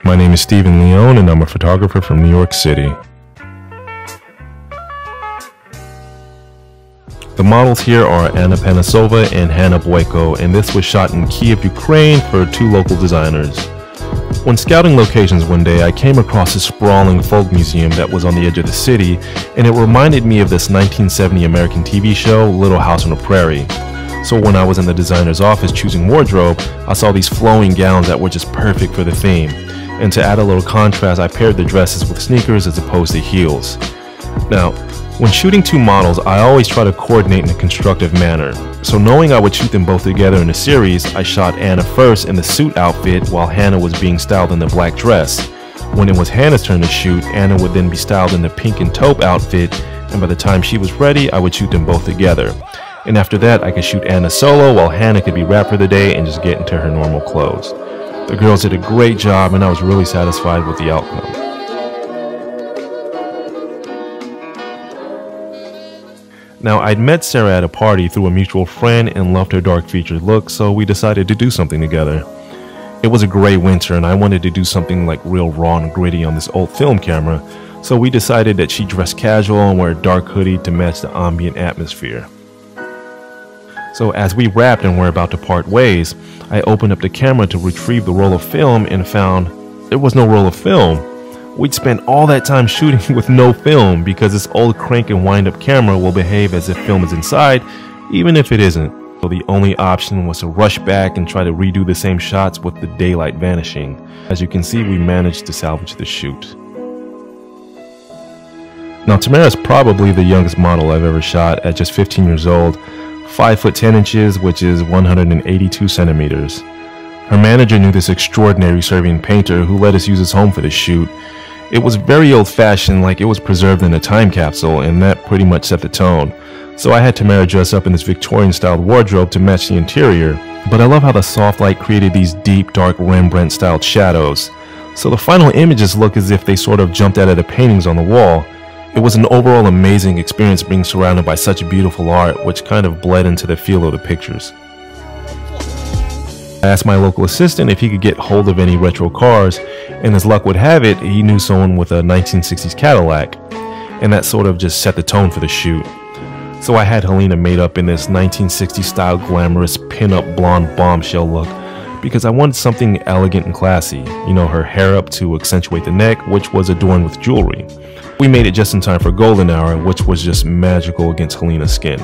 My name is Leóne and I'm a photographer from New York City. The models here are Anna Panasova and Hanna Boyko, and this was shot in Kiev, Ukraine for two local designers. When scouting locations one day, I came across a sprawling folk museum that was on the edge of the city, and it reminded me of this 1970 American TV show, Little House on the Prairie. So when I was in the designer's office choosing wardrobe, I saw these flowing gowns that were just perfect for the theme. And to add a little contrast, I paired the dresses with sneakers as opposed to heels. Now, when shooting two models, I always try to coordinate in a constructive manner. So knowing I would shoot them both together in a series, I shot Anna first in the suit outfit while Hanna was being styled in the black dress. When it was Hanna's turn to shoot, Anna would then be styled in the pink and taupe outfit, and by the time she was ready, I would shoot them both together. And after that, I could shoot Anna solo while Hanna could be wrapped for the day and just get into her normal clothes. The girls did a great job and I was really satisfied with the outcome. Now, I'd met Sara at a party through a mutual friend and loved her dark featured look, so we decided to do something together. It was a gray winter and I wanted to do something like real raw and gritty on this old film camera, so we decided that she'd dress casual and wear a dark hoodie to match the ambient atmosphere. So as we wrapped and were about to part ways, I opened up the camera to retrieve the roll of film and found there was no roll of film. We'd spent all that time shooting with no film because this old crank and wind up camera will behave as if film is inside, even if it isn't. So the only option was to rush back and try to redo the same shots with the daylight vanishing. As you can see, we managed to salvage the shoot. Now, Tamara is probably the youngest model I've ever shot at just 15 years old. 5 foot 10 inches, which is 182 centimeters. Her manager knew this extraordinary Serbian painter who let us use his home for the shoot. It was very old-fashioned, like it was preserved in a time capsule, and that pretty much set the tone. So I had Tamara dress up in this Victorian-styled wardrobe to match the interior, but I love how the soft light created these deep, dark Rembrandt-styled shadows. So the final images look as if they sort of jumped out of the paintings on the wall. It was an overall amazing experience being surrounded by such beautiful art, which kind of bled into the feel of the pictures. I asked my local assistant if he could get hold of any retro cars, and as luck would have it, he knew someone with a 1960s Cadillac, and that sort of just set the tone for the shoot. So I had Helena made up in this 1960s style glamorous pin-up blonde bombshell look, because I wanted something elegant and classy. You know, her hair up to accentuate the neck, which was adorned with jewelry. We made it just in time for golden hour, which was just magical against Helena's skin.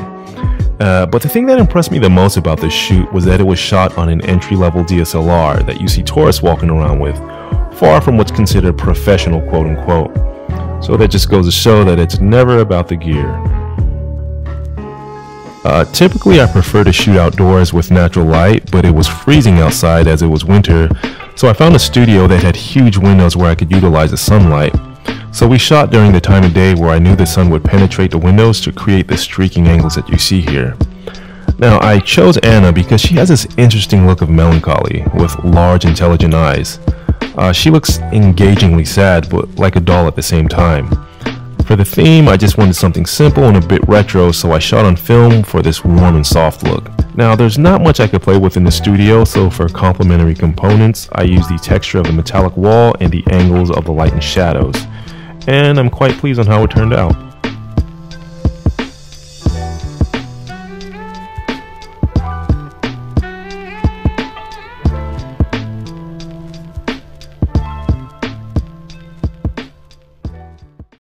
But the thing that impressed me the most about this shoot was that it was shot on an entry-level DSLR that you see tourists walking around with, far from what's considered professional, quote-unquote. So that just goes to show that it's never about the gear. Typically I prefer to shoot outdoors with natural light, but it was freezing outside as it was winter, so I found a studio that had huge windows where I could utilize the sunlight. So we shot during the time of day where I knew the sun would penetrate the windows to create the streaking angles that you see here. Now, I chose Anna because she has this interesting look of melancholy with large, intelligent eyes. She looks engagingly sad, but like a doll at the same time. For the theme, I just wanted something simple and a bit retro, so I shot on film for this warm and soft look. Now, there's not much I could play with in the studio, so for complementary components, I used the texture of the metallic wall and the angles of the light and shadows. And I'm quite pleased on how it turned out.